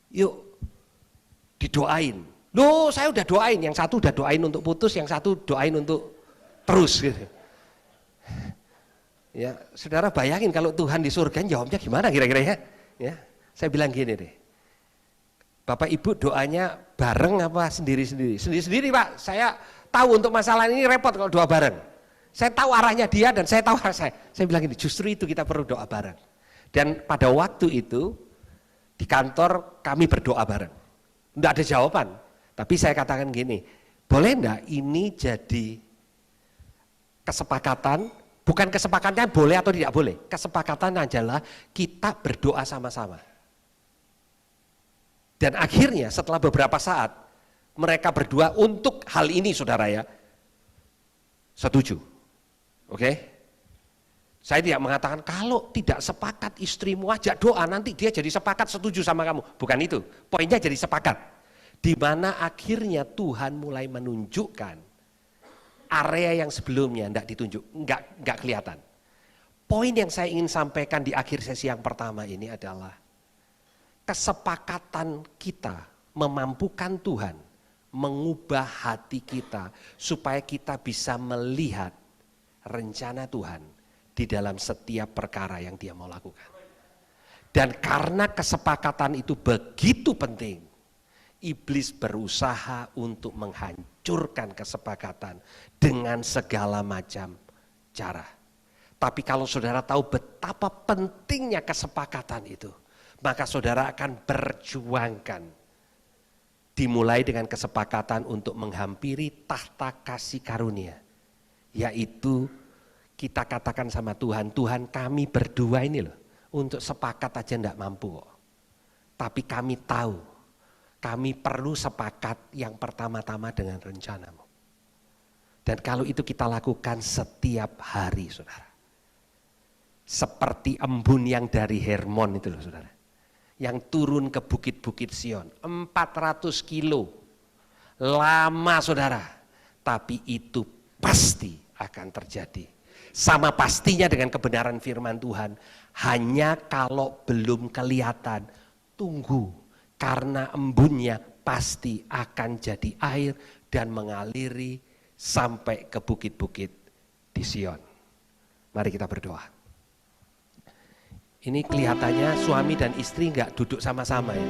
Yuk, didoain. Loh, saya udah doain, yang satu udah doain untuk putus, yang satu doain untuk terus gitu. Ya, saudara bayangin kalau Tuhan di surga jawabnya gimana kira-kira ya? Ya, saya bilang gini deh. Bapak Ibu doanya bareng apa sendiri-sendiri? Sendiri-sendiri Pak, saya tahu untuk masalah ini repot kalau doa bareng. Saya tahu arahnya dia dan saya tahu arah saya. Saya bilang gini, justru itu kita perlu doa bareng. Dan pada waktu itu di kantor kami berdoa bareng. Enggak ada jawaban, tapi saya katakan gini, boleh enggak ini jadi kesepakatan, bukan kesepakatan boleh atau tidak boleh. Kesepakatan adalah kita berdoa sama-sama. Dan akhirnya setelah beberapa saat mereka berdua untuk hal ini saudara ya, setuju. Oke? Saya tidak mengatakan kalau tidak sepakat istrimu ajak doa nanti dia jadi sepakat setuju sama kamu. Bukan itu, poinnya jadi sepakat. Di mana akhirnya Tuhan mulai menunjukkan area yang sebelumnya tidak ditunjuk, enggak kelihatan. Poin yang saya ingin sampaikan di akhir sesi yang pertama ini adalah kesepakatan kita memampukan Tuhan mengubah hati kita supaya kita bisa melihat rencana Tuhan di dalam setiap perkara yang Dia mau lakukan. Dan karena kesepakatan itu begitu penting, iblis berusaha untuk menghancurkan kesepakatan dengan segala macam cara. Tapi kalau saudara tahu betapa pentingnya kesepakatan itu, maka saudara akan berjuangkan. Dimulai dengan kesepakatan untuk menghampiri tahta kasih karunia. Yaitu kita katakan sama Tuhan, Tuhan kami berdua ini loh, untuk sepakat aja enggak mampu kok. Tapi kami tahu, kami perlu sepakat yang pertama-tama dengan rencanamu. Dan kalau itu kita lakukan setiap hari saudara. Seperti embun yang dari Hermon itu loh saudara. Yang turun ke bukit-bukit Sion, 400 kilo, lama saudara, tapi itu pasti akan terjadi. Sama pastinya dengan kebenaran firman Tuhan, hanya kalau belum kelihatan, tunggu, karena embunnya pasti akan jadi air dan mengaliri sampai ke bukit-bukit di Sion. Mari kita berdoa. Ini kelihatannya suami dan istri nggak duduk sama-sama ya.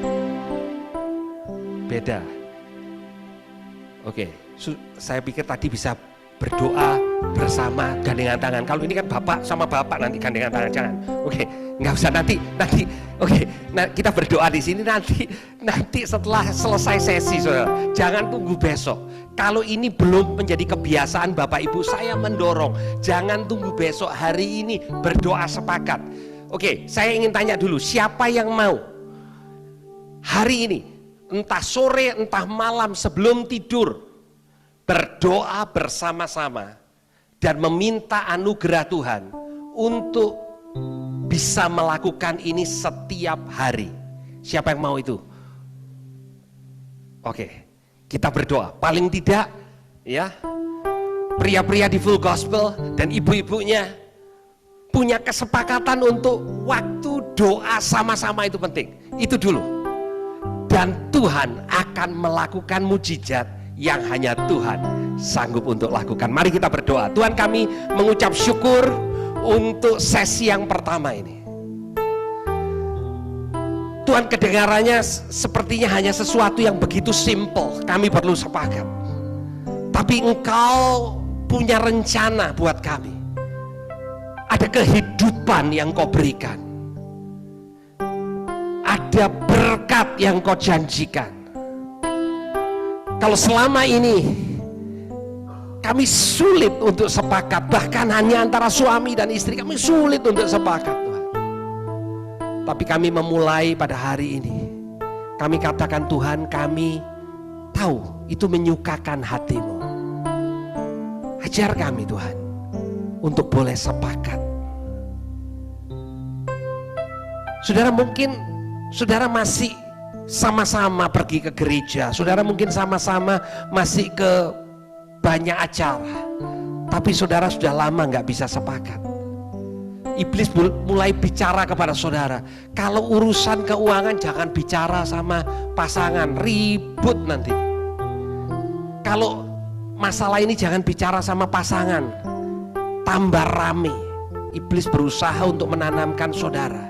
Beda. Oke, saya pikir tadi bisa berdoa bersama gandengan tangan. Kalau ini kan bapak sama bapak nanti gandengan tangan, jangan. Oke, nggak usah nanti. Oke, nah kita berdoa di sini nanti setelah selesai sesi, saudara. Jangan tunggu besok. Kalau ini belum menjadi kebiasaan Bapak Ibu, saya mendorong jangan tunggu besok, hari ini berdoa sepakat. Oke, saya ingin tanya dulu, siapa yang mau hari ini, entah sore, entah malam sebelum tidur, berdoa bersama-sama dan meminta anugerah Tuhan untuk bisa melakukan ini setiap hari? Siapa yang mau itu? Oke, kita berdoa. Paling tidak ya, pria-pria di Full Gospel dan ibu-ibunya punya kesepakatan untuk waktu doa sama-sama itu penting. Itu dulu. Dan Tuhan akan melakukan mujizat yang hanya Tuhan sanggup untuk lakukan. Mari kita berdoa. Tuhan, kami mengucap syukur untuk sesi yang pertama ini. Tuhan, kedengarannya sepertinya hanya sesuatu yang begitu simple. Kami perlu sepakat. Tapi Engkau punya rencana buat kami. Ada kehidupan yang Kau berikan. Ada berkat yang Kau janjikan. Kalau selama ini kami sulit untuk sepakat, bahkan hanya antara suami dan istri kami sulit untuk sepakat, Tuhan. Tapi kami memulai pada hari ini. Kami katakan, Tuhan, kami tahu itu menyukakan hati-Mu. Ajar kami, Tuhan, untuk boleh sepakat. Saudara, mungkin saudara masih sama-sama pergi ke gereja, saudara mungkin sama-sama masih ke banyak acara, tapi saudara sudah lama nggak bisa sepakat. Iblis mulai bicara kepada saudara, kalau urusan keuangan jangan bicara sama pasangan, ribut nanti. Kalau masalah ini jangan bicara sama pasangan, tambah rame. iblis berusaha untuk menanamkan saudara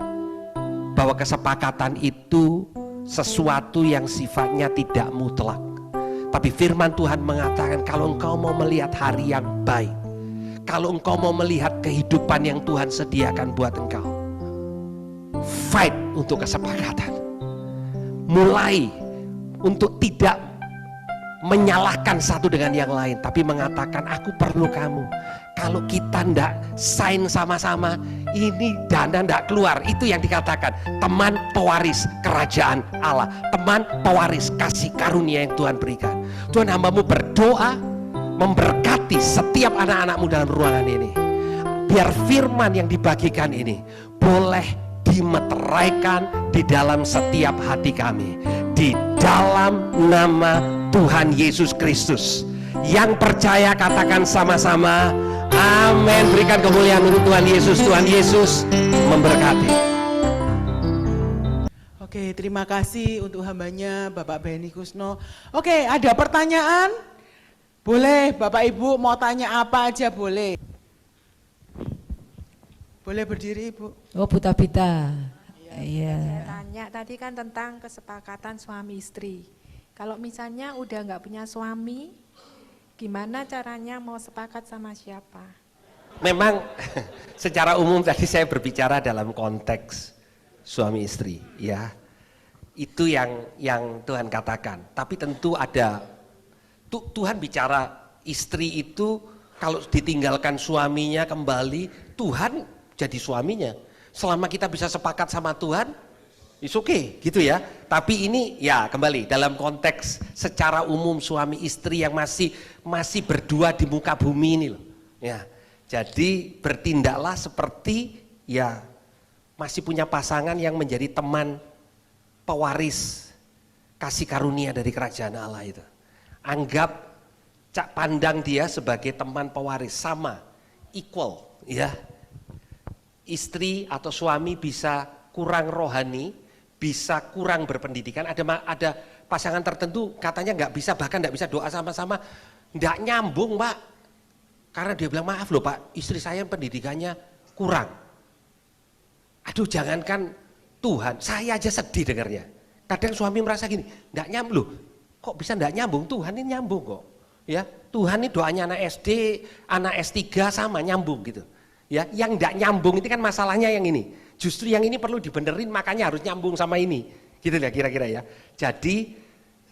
bahwa kesepakatan itu sesuatu yang sifatnya tidak mutlak. Tapi firman Tuhan mengatakan kalau engkau mau melihat hari yang baik, kalau engkau mau melihat kehidupan yang Tuhan sediakan buat engkau, fight untuk kesepakatan. Mulai untuk tidak menyalahkan satu dengan yang lain, tapi mengatakan aku perlu kamu. Kalau kita ndak sign sama-sama, ini dana ndak keluar. Itu yang dikatakan teman pewaris kerajaan Allah, teman pewaris kasih karunia yang Tuhan berikan. Tuhan, hambamu berdoa memberkati setiap anak-anakmu dalam ruangan ini. Biar firman yang dibagikan ini boleh dimeteraikan di dalam setiap hati kami. Di dalam nama Tuhan Yesus Kristus. Yang percaya katakan sama-sama amin. Berikan kemuliaan untuk Tuhan Yesus. Tuhan Yesus memberkati. Oke, terima kasih untuk hambanya Bapak Benny Kusno. Oke, ada pertanyaan? Boleh, Bapak Ibu mau tanya apa aja boleh. Boleh berdiri, Ibu. Oh, Bu Tabita. Iya. Saya tanya tadi kan tentang kesepakatan suami istri. Kalau misalnya udah nggak punya suami, gimana caranya mau sepakat sama siapa? Memang secara umum tadi saya berbicara dalam konteks suami istri, ya. Itu yang Tuhan katakan. Tapi tentu ada Tuhan bicara istri itu kalau ditinggalkan suaminya kembali, Tuhan jadi suaminya. Selama kita bisa sepakat sama Tuhan, it's okay, gitu ya. Tapi ini ya kembali dalam konteks secara umum suami istri yang masih berdua di muka bumi ini loh. Ya. Jadi bertindaklah seperti ya masih punya pasangan yang menjadi teman pewaris kasih karunia dari kerajaan Allah itu. Anggap pandang dia sebagai teman pewaris, sama, equal, ya. Istri atau suami bisa kurang rohani, bisa kurang berpendidikan. Ada pasangan tertentu katanya nggak bisa, bahkan nggak bisa doa sama-sama, nggak nyambung, Pak. Karena dia bilang maaf loh Pak, istri saya pendidikannya kurang. Aduh, jangankan Tuhan, saya aja sedih dengarnya. Kadang suami merasa gini, nggak nyambung loh. Kok bisa nggak nyambung? Tuhan ini nyambung kok. Ya, Tuhan ini doanya anak SD, anak S3 sama nyambung gitu. Ya, yang nggak nyambung itu kan masalahnya yang ini. Justru yang ini perlu dibenerin, makanya harus nyambung sama ini. Gitu ya kira-kira ya. Jadi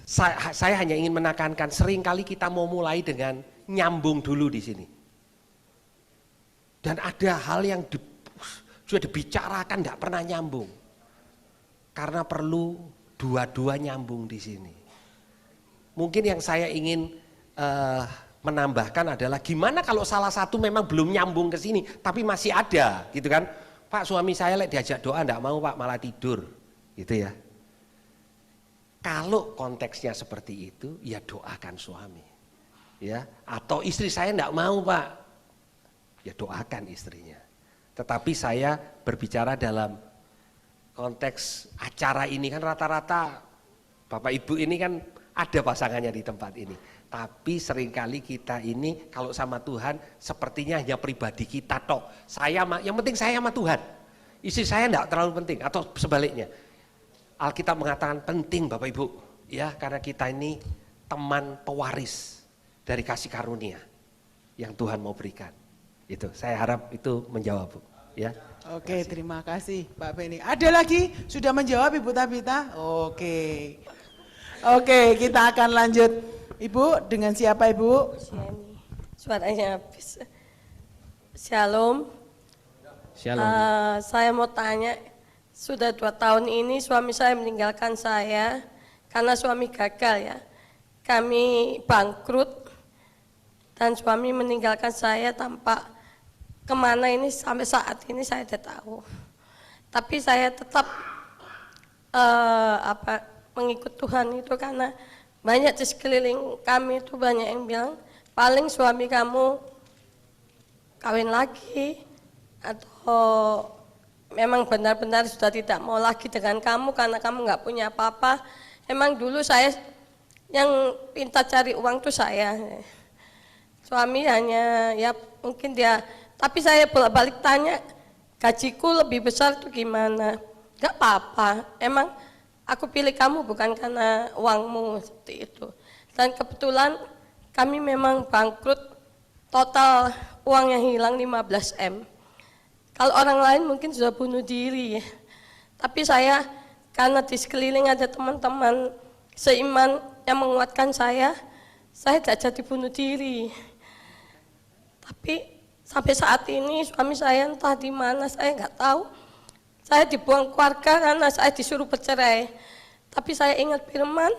saya hanya ingin menekankan, seringkali kita mau mulai dengan nyambung dulu di sini. Dan ada hal yang sudah dibicarakan nggak pernah nyambung. Karena perlu dua-dua nyambung di sini. Mungkin yang saya ingin menambahkan adalah gimana kalau salah satu memang belum nyambung ke sini tapi masih ada gitu kan. Pak, suami saya diajak doa enggak mau Pak, malah tidur gitu ya. Kalau konteksnya seperti itu ya doakan suami ya. Atau istri saya enggak mau Pak, ya doakan istrinya. Tetapi saya berbicara dalam konteks acara ini kan rata-rata Bapak Ibu ini kan ada pasangannya di tempat ini. Tapi seringkali kita ini kalau sama Tuhan sepertinya hanya pribadi kita tok. Yang penting saya sama Tuhan. Istri saya enggak terlalu penting atau sebaliknya. Alkitab mengatakan penting Bapak Ibu, ya, karena kita ini teman pewaris dari kasih karunia yang Tuhan mau berikan. Itu, saya harap itu menjawab, Bu, ya. Oke, terima kasih Pak Benny. Ada lagi sudah menjawab Ibu Tabita? Oke. Oke, kita akan lanjut. Ibu, dengan siapa Ibu? Suaranya habis. Shalom. Shalom. Saya mau tanya, sudah 2 tahun ini suami saya meninggalkan saya karena suami gagal ya. Kami bangkrut dan suami meninggalkan saya tanpa kemana ini sampai saat ini saya tidak tahu. Tapi saya tetap mengikut Tuhan itu karena banyak di sekeliling kami itu banyak yang bilang paling suami kamu kawin lagi atau memang benar-benar sudah tidak mau lagi dengan kamu karena kamu nggak punya apa-apa. Emang dulu saya yang pintar cari uang tuh saya. Suami hanya ya mungkin dia Tapi saya bolak-balik tanya, gajiku lebih besar itu gimana? Gak apa-apa, emang aku pilih kamu bukan karena uangmu, seperti itu. Dan kebetulan kami memang bangkrut, total uang yang hilang 15 M. Kalau orang lain mungkin sudah bunuh diri ya. Tapi saya, karena di sekeliling ada teman-teman seiman yang menguatkan saya tidak jadi bunuh diri. Tapi sampai saat ini suami saya entah di mana, saya nggak tahu. Saya dibuang keluarga karena saya disuruh bercerai. Tapi saya ingat firman,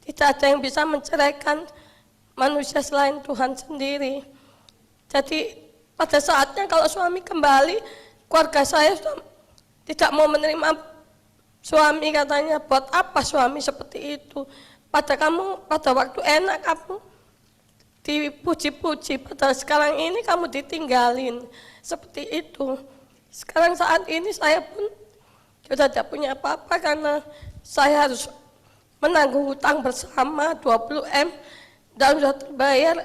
tidak ada yang bisa menceraikan manusia selain Tuhan sendiri. Jadi pada saatnya kalau suami kembali, keluarga saya sudah tidak mau menerima suami, katanya, buat apa suami seperti itu? Pada waktu enak kamu dipuji-puji, padahal sekarang ini kamu ditinggalin, seperti itu. Sekarang saat ini saya pun sudah tidak punya apa-apa karena saya harus menanggung hutang bersama 20 M dan sudah terbayar,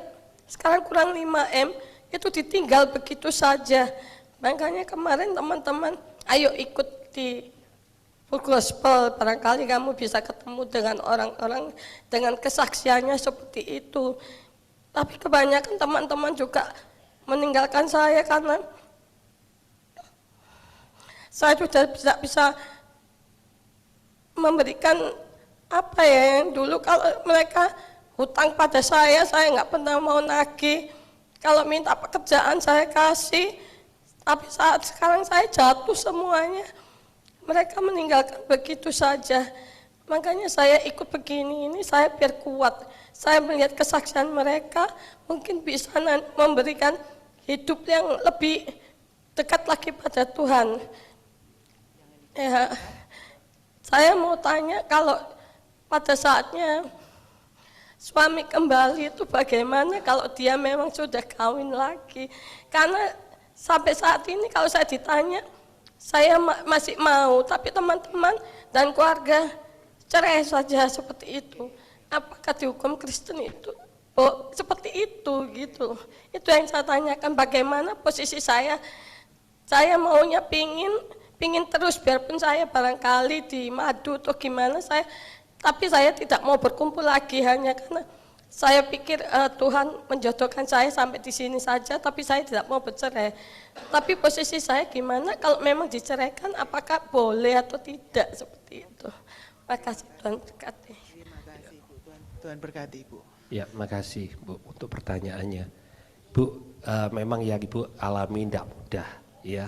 sekarang kurang 5 M, itu ditinggal begitu saja. Makanya kemarin teman-teman, ayo ikut di Full Gospel, barangkali kamu bisa ketemu dengan orang-orang dengan kesaksiannya seperti itu. Tapi kebanyakan teman-teman juga meninggalkan saya karena saya sudah tidak bisa memberikan apa ya, yang dulu kalau mereka hutang pada saya nggak pernah mau nagih. Kalau minta pekerjaan saya kasih, tapi saat sekarang saya jatuh semuanya. Mereka meninggalkan begitu saja. Makanya saya ikut begini ini, saya biar kuat. Saya melihat kesaksian mereka, mungkin bisa memberikan hidup yang lebih dekat lagi pada Tuhan. Ya, saya mau tanya, kalau pada saatnya suami kembali itu bagaimana kalau dia memang sudah kawin lagi? Karena sampai saat ini kalau saya ditanya, saya masih mau, tapi teman-teman dan keluarga cerai saja seperti itu. Apakah di hukum Kristen itu seperti itu gitu? Itu yang saya tanyakan, bagaimana posisi saya? Saya maunya pingin terus, biarpun saya barangkali di madu atau gimana tapi saya tidak mau berkumpul lagi hanya karena saya pikir Tuhan menjodohkan saya sampai di sini saja, tapi saya tidak mau bercerai. Tapi posisi saya gimana kalau memang diceraikan, apakah boleh atau tidak, seperti itu. Makasih, Tuhan berkati. Terima kasih Bu, Tuhan berkati Ibu. Ya, makasih Bu untuk pertanyaannya. Bu, memang yang Ibu alami tidak mudah ya.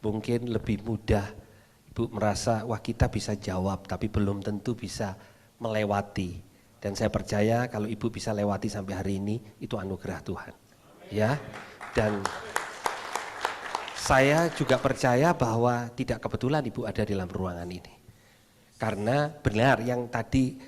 Mungkin lebih mudah Ibu merasa, wah kita bisa jawab, tapi belum tentu bisa melewati. Dan saya percaya kalau Ibu bisa lewati sampai hari ini, itu anugerah Tuhan. Ya. Dan saya juga percaya bahwa tidak kebetulan Ibu ada di dalam ruangan ini. Karena benar yang tadi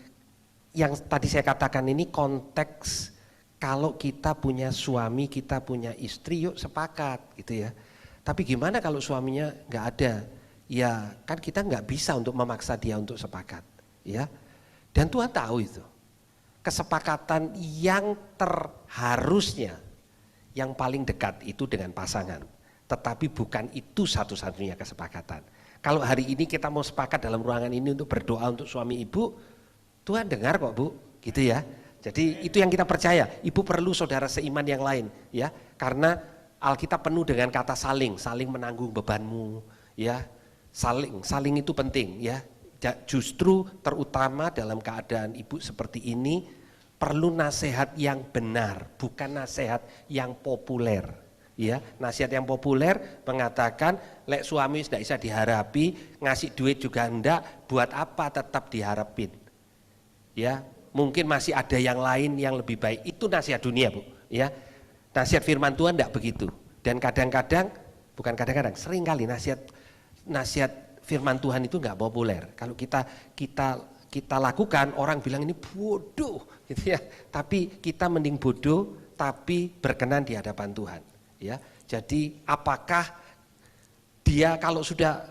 saya katakan ini konteks, kalau kita punya suami, kita punya istri, yuk sepakat gitu ya. Tapi gimana kalau suaminya nggak ada? Ya kan kita nggak bisa untuk memaksa dia untuk sepakat. Ya. Dan Tuhan tahu itu. Kesepakatan yang terharusnya, yang paling dekat itu dengan pasangan. Tetapi bukan itu satu-satunya kesepakatan. Kalau hari ini kita mau sepakat dalam ruangan ini untuk berdoa untuk suami ibu, Tuhan dengar kok Bu, gitu ya. Jadi itu yang kita percaya. Ibu perlu saudara seiman yang lain, ya. Karena Alkitab penuh dengan kata saling menanggung bebanmu, ya. Saling itu penting, ya. Justru terutama dalam keadaan ibu seperti ini perlu nasihat yang benar, bukan nasihat yang populer. Ya, nasihat yang populer mengatakan lek suami tidak bisa diharapi, ngasih duit juga enggak, buat apa tetap diharapin. Ya, mungkin masih ada yang lain yang lebih baik. Itu nasihat dunia, Bu. Ya, nasihat firman Tuhan enggak begitu. Dan kadang-kadang, bukan kadang-kadang, seringkali nasihat firman Tuhan itu enggak populer. Kalau kita lakukan, orang bilang ini bodoh, gitu ya. Tapi kita mending bodoh, tapi berkenan di hadapan Tuhan. Ya, jadi apakah dia kalau sudah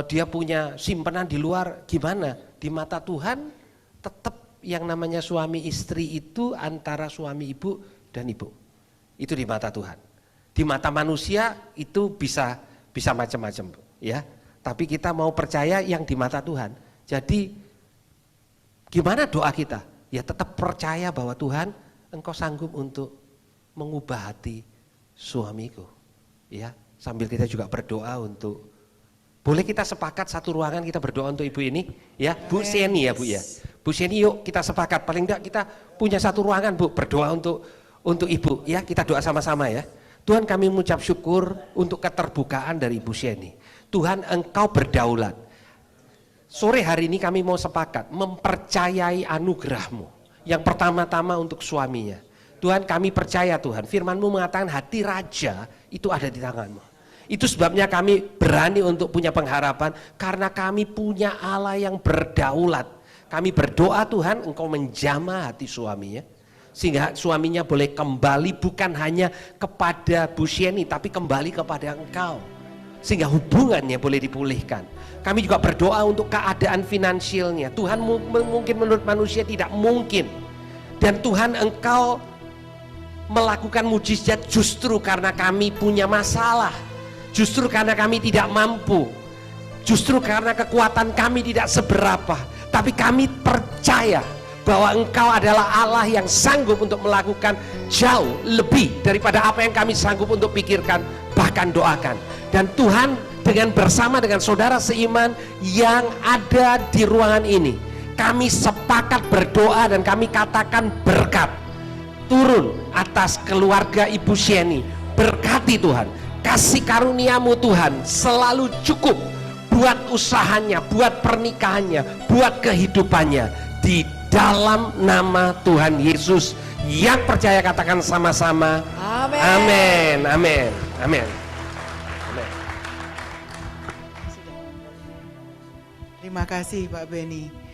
dia punya simpanan di luar, gimana? Di mata Tuhan tetap yang namanya suami istri itu antara suami ibu dan ibu. Itu di mata Tuhan. Di mata manusia itu bisa macam-macam, ya. Tapi kita mau percaya yang di mata Tuhan. Jadi gimana doa kita? Ya tetap percaya bahwa Tuhan, Engkau sanggup untuk mengubah hati suamiku. Ya, sambil kita juga berdoa untuk, boleh kita sepakat satu ruangan kita berdoa untuk ibu ini, ya, Bu Seni ya Bu ya. Bu Seni, yuk kita sepakat, paling enggak kita punya satu ruangan Bu, berdoa untuk ibu, ya, kita doa sama-sama ya. Tuhan, kami mengucap syukur untuk keterbukaan dari Ibu Seni. Tuhan, Engkau berdaulat. Sore hari ini kami mau sepakat mempercayai anugerah-Mu. Yang pertama-tama untuk suaminya. Tuhan, kami percaya Tuhan, firman-Mu mengatakan hati raja itu ada di tangan-Mu. Itu sebabnya kami berani untuk punya pengharapan, karena kami punya Allah yang berdaulat. Kami berdoa Tuhan, Engkau menjamah hati suaminya, sehingga suaminya boleh kembali bukan hanya kepada Bu Sieni, tapi kembali kepada Engkau, sehingga hubungannya boleh dipulihkan. Kami juga berdoa untuk keadaan finansialnya. Tuhan, mungkin menurut manusia tidak mungkin, dan Tuhan, Engkau melakukan mujizat justru karena kami punya masalah, justru karena kami tidak mampu, justru karena kekuatan kami tidak seberapa, tapi kami percaya bahwa Engkau adalah Allah yang sanggup untuk melakukan jauh lebih daripada apa yang kami sanggup untuk pikirkan, bahkan doakan. Dan Tuhan, dengan bersama dengan saudara seiman yang ada di ruangan ini, kami sepakat berdoa dan kami katakan berkat turun atas keluarga Ibu Sieni. Berkati Tuhan, kasih karunia-Mu Tuhan selalu cukup buat usahanya, buat pernikahannya, buat kehidupannya, di dalam nama Tuhan Yesus. Yang percaya katakan sama-sama Amin. Amin. Amin. Amin. Amin. Terima kasih Pak Beni.